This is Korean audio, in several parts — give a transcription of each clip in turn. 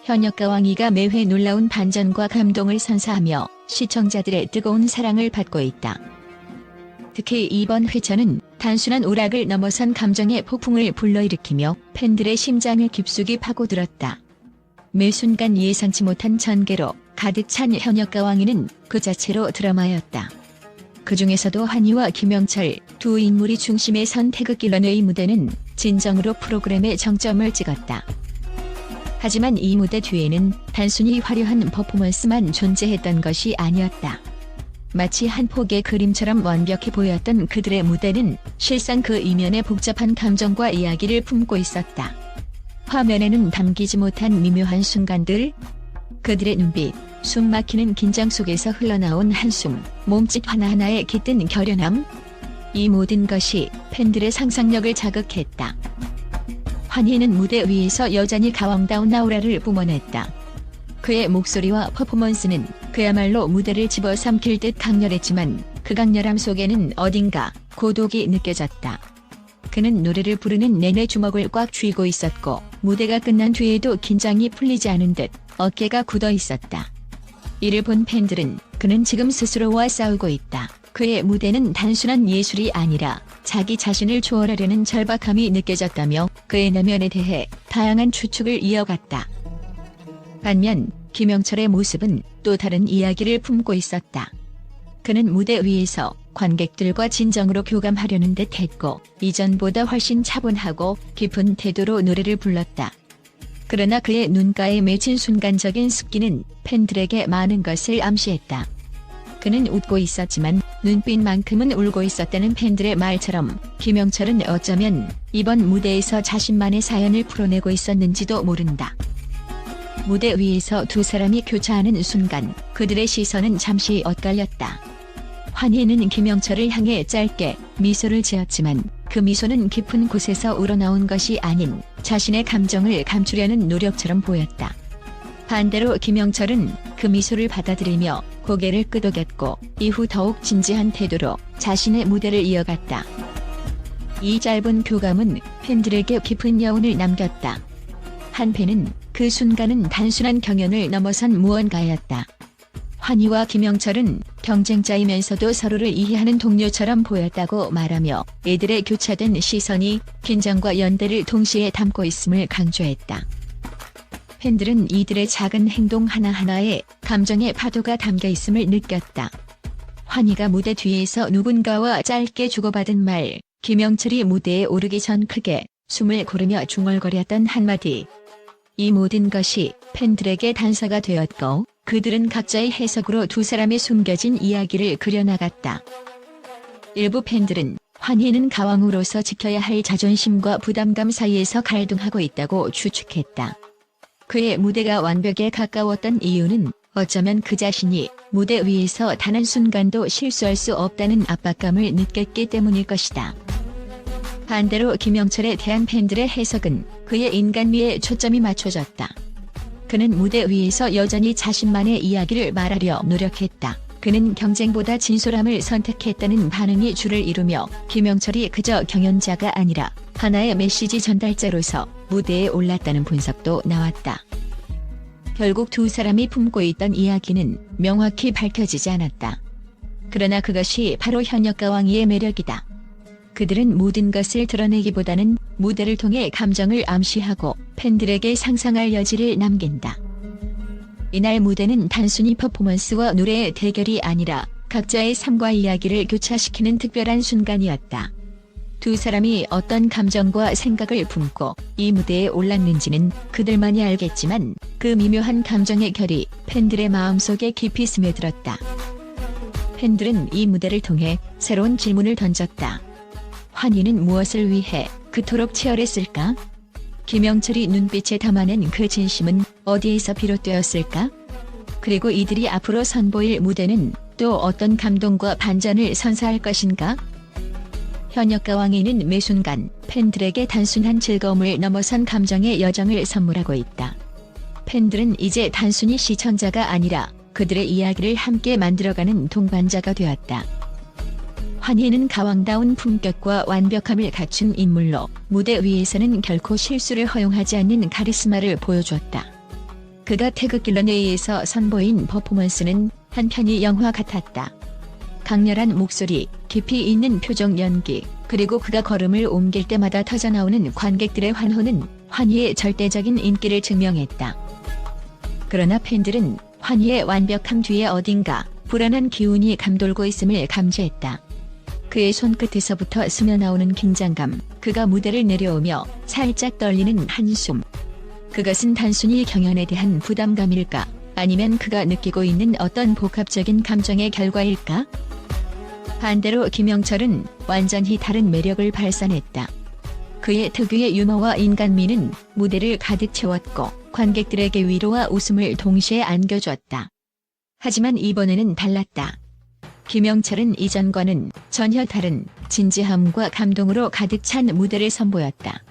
현역가왕이가 매회 놀라운 반전과 감동을 선사하며 시청자들의 뜨거운 사랑을 받고 있다. 특히 이번 회차는 단순한 오락을 넘어선 감정의 폭풍을 불러일으키며 팬들의 심장을 깊숙이 파고들었다. 매 순간 예상치 못한 전개로 가득 찬 현역가왕이는 그 자체로 드라마였다. 그 중에서도 환희와 김영철 두 인물이 중심에 선 태극기 런웨이 무대는 진정으로 프로그램의 정점을 찍었다. 하지만 이 무대 뒤에는 단순히 화려한 퍼포먼스만 존재했던 것이 아니었다. 마치 한 폭의 그림처럼 완벽해 보였던 그들의 무대는 실상 그 이면에 복잡한 감정과 이야기를 품고 있었다. 화면에는 담기지 못한 미묘한 순간들, 그들의 눈빛, 숨 막히는 긴장 속에서 흘러나온 한숨, 몸짓 하나하나의 깃든 결연함, 이 모든 것이 팬들의 상상력을 자극했다. 환희는 무대 위에서 여전히 가왕다운 아우라를 뿜어냈다. 그의 목소리와 퍼포먼스는 그야말로 무대를 집어삼킬 듯 강렬했지만 그 강렬함 속에는 어딘가 고독이 느껴졌다. 그는 노래를 부르는 내내 주먹을 꽉 쥐고 있었고 무대가 끝난 뒤에도 긴장이 풀리지 않은 듯 어깨가 굳어 있었다. 이를 본 팬들은 그는 지금 스스로와 싸우고 있다. 그의 무대는 단순한 예술이 아니라 자기 자신을 초월하려는 절박함이 느껴졌다며 그의 내면에 대해 다양한 추측을 이어갔다. 반면 김영철의 모습은 또 다른 이야기를 품고 있었다. 그는 무대 위에서 관객들과 진정으로 교감하려는 듯 했고 이전보다 훨씬 차분하고 깊은 태도로 노래를 불렀다. 그러나 그의 눈가에 맺힌 순간적인 습기는 팬들에게 많은 것을 암시했다. 그는 웃고 있었지만 눈빛만큼은 울고 있었다는 팬들의 말처럼 김영철은 어쩌면 이번 무대에서 자신만의 사연을 풀어내고 있었는지도 모른다. 무대 위에서 두 사람이 교차하는 순간 그들의 시선은 잠시 엇갈렸다. 환희는 김영철을 향해 짧게 미소를 지었지만 그 미소는 깊은 곳에서 우러나온 것이 아닌 자신의 감정을 감추려는 노력처럼 보였다. 반대로 김영철은 그 미소를 받아들이며 고개를 끄덕였고 이후 더욱 진지한 태도로 자신의 무대를 이어갔다. 이 짧은 교감은 팬들에게 깊은 여운을 남겼다. 한 팬은 그 순간은 단순한 경연을 넘어선 무언가였다. 환희와 김영철은 경쟁자이면서도 서로를 이해하는 동료처럼 보였다고 말하며 이들의 교차된 시선이 긴장과 연대를 동시에 담고 있음을 강조했다. 팬들은 이들의 작은 행동 하나하나에 감정의 파도가 담겨 있음을 느꼈다. 환희가 무대 뒤에서 누군가와 짧게 주고받은 말, 김영철이 무대에 오르기 전 크게 숨을 고르며 중얼거렸던 한마디. 이 모든 것이 팬들에게 단서가 되었고 그들은 각자의 해석으로 두 사람의 숨겨진 이야기를 그려나갔다. 일부 팬들은 환희는 가왕으로서 지켜야 할 자존심과 부담감 사이에서 갈등하고 있다고 추측했다. 그의 무대가 완벽에 가까웠던 이유는 어쩌면 그 자신이 무대 위에서 단 한순간도 실수할 수 없다는 압박감을 느꼈기 때문일 것이다. 반대로 김영철에 대한 팬들의 해석은 그의 인간미에 초점이 맞춰졌다. 그는 무대 위에서 여전히 자신만의 이야기를 말하려 노력했다. 그는 경쟁보다 진솔함을 선택했다는 반응이 줄을 이루며 김영철이 그저 경연자가 아니라 하나의 메시지 전달자로서 무대에 올랐다는 분석도 나왔다. 결국 두 사람이 품고 있던 이야기는 명확히 밝혀지지 않았다. 그러나 그것이 바로 현역가왕이의 매력이다. 그들은 모든 것을 드러내기보다는 무대를 통해 감정을 암시하고 팬들에게 상상할 여지를 남긴다. 이날 무대는 단순히 퍼포먼스와 노래의 대결이 아니라 각자의 삶과 이야기를 교차시키는 특별한 순간이었다. 두 사람이 어떤 감정과 생각을 품고 이 무대에 올랐는지는 그들만이 알겠지만 그 미묘한 감정의 결이 팬들의 마음속에 깊이 스며들었다. 팬들은 이 무대를 통해 새로운 질문을 던졌다. 환희는 무엇을 위해 그토록 치열했을까? 김영철이 눈빛에 담아낸 그 진심은 어디에서 비롯되었을까? 그리고 이들이 앞으로 선보일 무대는 또 어떤 감동과 반전을 선사할 것인가? 현역가왕이는 매 순간 팬들에게 단순한 즐거움을 넘어선 감정의 여정을 선물하고 있다. 팬들은 이제 단순히 시청자가 아니라 그들의 이야기를 함께 만들어가는 동반자가 되었다. 환희는 가왕다운 품격과 완벽함을 갖춘 인물로 무대 위에서는 결코 실수를 허용하지 않는 카리스마를 보여주었다. 그가 태극기 런웨이에서 선보인 퍼포먼스는 한편이 영화 같았다. 강렬한 목소리, 깊이 있는 표정 연기, 그리고 그가 걸음을 옮길 때마다 터져나오는 관객들의 환호는 환희의 절대적인 인기를 증명했다. 그러나 팬들은 환희의 완벽함 뒤에 어딘가 불안한 기운이 감돌고 있음을 감지했다. 그의 손끝에서부터 스며나오는 긴장감, 그가 무대를 내려오며 살짝 떨리는 한숨. 그것은 단순히 경연에 대한 부담감일까? 아니면 그가 느끼고 있는 어떤 복합적인 감정의 결과일까? 반대로 김영철은 완전히 다른 매력을 발산했다. 그의 특유의 유머와 인간미는 무대를 가득 채웠고 관객들에게 위로와 웃음을 동시에 안겨줬다. 하지만 이번에는 달랐다. 김영철은 이전과는 전혀 다른 진지함과 감동으로 가득 찬 무대를 선보였다.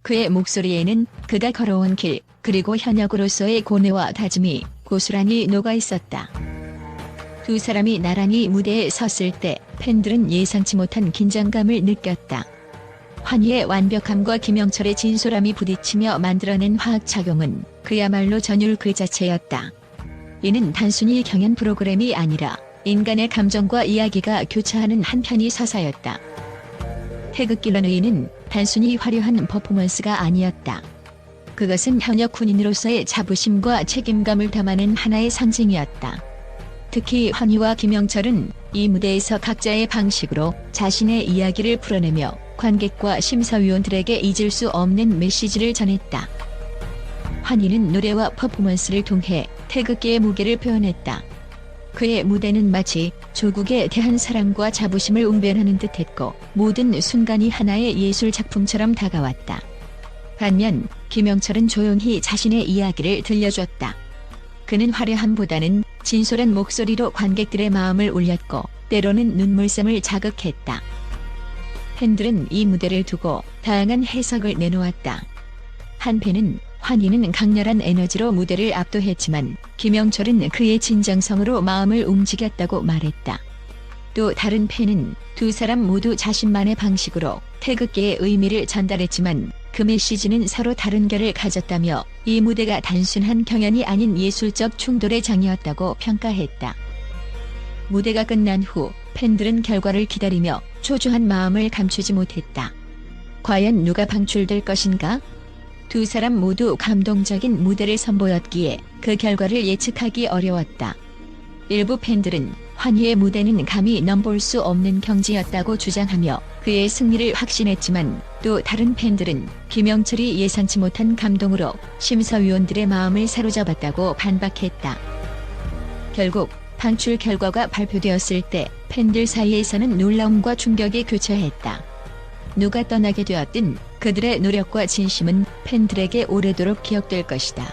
그의 목소리에는 그가 걸어온 길, 그리고 현역으로서의 고뇌와 다짐이 고스란히 녹아 있었다. 두 사람이 나란히 무대에 섰을 때 팬들은 예상치 못한 긴장감을 느꼈다. 환희의 완벽함과 김영철의 진솔함이 부딪히며 만들어낸 화학작용은 그야말로 전율 그 자체였다. 이는 단순히 경연 프로그램이 아니라 인간의 감정과 이야기가 교차하는 한 편이 서사였다. 태극기 런웨이는 단순히 화려한 퍼포먼스가 아니었다. 그것은 현역 군인으로서의 자부심과 책임감을 담아낸 하나의 상징이었다. 특히 환희와 김영철은 이 무대에서 각자의 방식으로 자신의 이야기를 풀어내며 관객과 심사위원들에게 잊을 수 없는 메시지를 전했다. 환희는 노래와 퍼포먼스를 통해 태극기의 무게를 표현했다. 그의 무대는 마치 조국에 대한 사랑과 자부심을 웅변하는 듯했고 모든 순간이 하나의 예술 작품처럼 다가왔다. 반면 김영철은 조용히 자신의 이야기를 들려줬다. 그는 화려함보다는 진솔한 목소리로 관객들의 마음을 울렸고 때로는 눈물샘을 자극했다. 팬들은 이 무대를 두고 다양한 해석을 내놓았다. 한 팬은 환희는 강렬한 에너지로 무대를 압도했지만 김영철은 그의 진정성으로 마음을 움직였다고 말했다. 또 다른 팬은 두 사람 모두 자신만의 방식으로 태극기의 의미를 전달했지만 그 메시지는 서로 다른 결을 가졌다며 이 무대가 단순한 경연이 아닌 예술적 충돌의 장이었다고 평가했다. 무대가 끝난 후 팬들은 결과를 기다리며 초조한 마음을 감추지 못했다. 과연 누가 방출될 것인가? 두 사람 모두 감동적인 무대를 선보였기에 그 결과를 예측하기 어려웠다. 일부 팬들은 환희의 무대는 감히 넘볼 수 없는 경지였다고 주장하며 그의 승리를 확신했지만 또 다른 팬들은 김영철이 예상치 못한 감동으로 심사위원들의 마음을 사로잡았다고 반박했다. 결국 방출 결과가 발표되었을 때 팬들 사이에서는 놀라움과 충격이 교차했다. 누가 떠나게 되었든 그들의 노력과 진심은 팬들에게 오래도록 기억될 것이다.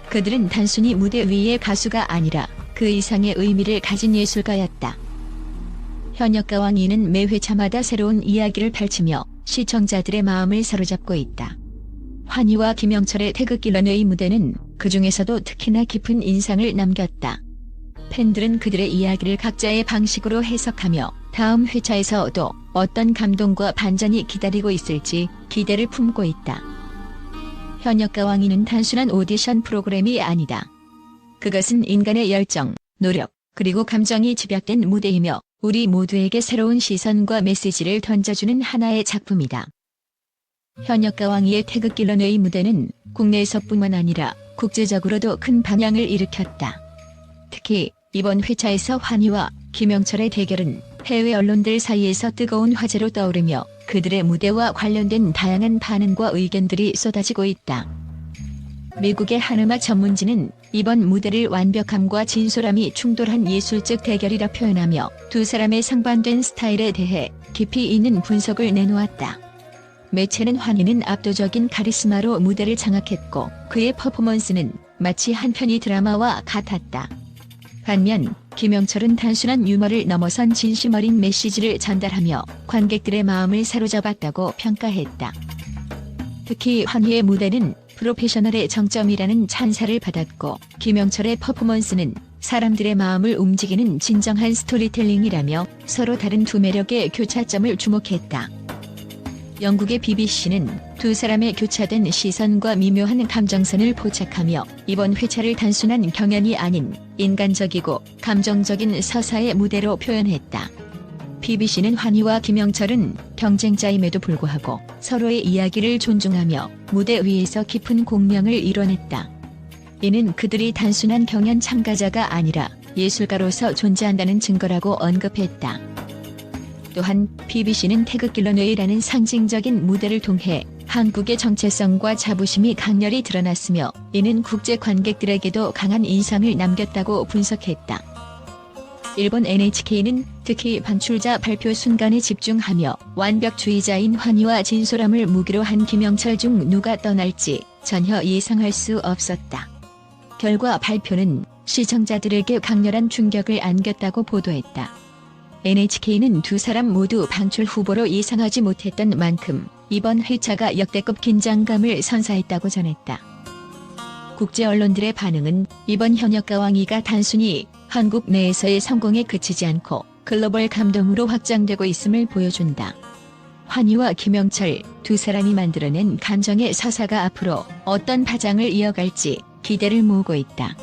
그들은 단순히 무대 위의 가수가 아니라 그 이상의 의미를 가진 예술가였다. 현역과 왕이는 매 회차마다 새로운 이야기를 펼치며 시청자들의 마음을 사로잡고 있다. 환희와 김영철의 태극기 런웨이 무대는 그 중에서도 특히나 깊은 인상을 남겼다. 팬들은 그들의 이야기를 각자의 방식으로 해석하며 다음 회차에서도 어떤 감동과 반전이 기다리고 있을지 기대를 품고 있다. 현역과 왕이는 단순한 오디션 프로그램이 아니다. 그것은 인간의 열정, 노력, 그리고 감정이 집약된 무대이며 우리 모두에게 새로운 시선과 메시지를 던져주는 하나의 작품이다. 현역과 왕이의 태극기 런웨이 무대는 국내에서뿐만 아니라 국제적으로도 큰 반향을 일으켰다. 특히 이번 회차에서 환희와 김영철의 대결은 해외 언론들 사이에서 뜨거운 화제로 떠오르며 그들의 무대와 관련된 다양한 반응과 의견들이 쏟아지고 있다. 미국의 한 음악 전문지는 이번 무대를 완벽함과 진솔함이 충돌한 예술적 대결이라 표현하며 두 사람의 상반된 스타일에 대해 깊이 있는 분석을 내놓았다. 매체는 환희는 압도적인 카리스마로 무대를 장악했고 그의 퍼포먼스는 마치 한 편의 드라마와 같았다. 반면 김영철은 단순한 유머를 넘어선 진심 어린 메시지를 전달하며 관객들의 마음을 사로잡았다고 평가했다. 특히 환희의 무대는 프로페셔널의 정점이라는 찬사를 받았고 김영철의 퍼포먼스는 사람들의 마음을 움직이는 진정한 스토리텔링이라며 서로 다른 두 매력의 교차점을 주목했다. 영국의 BBC는 두 사람의 교차된 시선과 미묘한 감정선을 포착하며 이번 회차를 단순한 경연이 아닌 인간적이고 감정적인 서사의 무대로 표현했다. BBC는 환희와 김영철은 경쟁자임에도 불구하고 서로의 이야기를 존중하며 무대 위에서 깊은 공명을 이뤄냈다. 이는 그들이 단순한 경연 참가자가 아니라 예술가로서 존재한다는 증거라고 언급했다. 또한 BBC는 태극길런웨이라는 상징적인 무대를 통해 한국의 정체성과 자부심이 강렬히 드러났으며 이는 국제 관객들에게도 강한 인상을 남겼다고 분석했다. 일본 NHK는 특히 방출자 발표 순간에 집중하며 완벽주의자인 환희와 진솔함을 무기로 한 김영철 중 누가 떠날지 전혀 예상할 수 없었다. 결과 발표는 시청자들에게 강렬한 충격을 안겼다고 보도했다. NHK는 두 사람 모두 방출 후보로 예상하지 못했던 만큼 이번 회차가 역대급 긴장감을 선사했다고 전했다. 국제 언론들의 반응은 이번 현역가왕위가 단순히 한국 내에서의 성공에 그치지 않고 글로벌 감동으로 확장되고 있음을 보여준다. 환희와 김영철 두 사람이 만들어낸 감정의 서사가 앞으로 어떤 파장을 이어갈지 기대를 모으고 있다.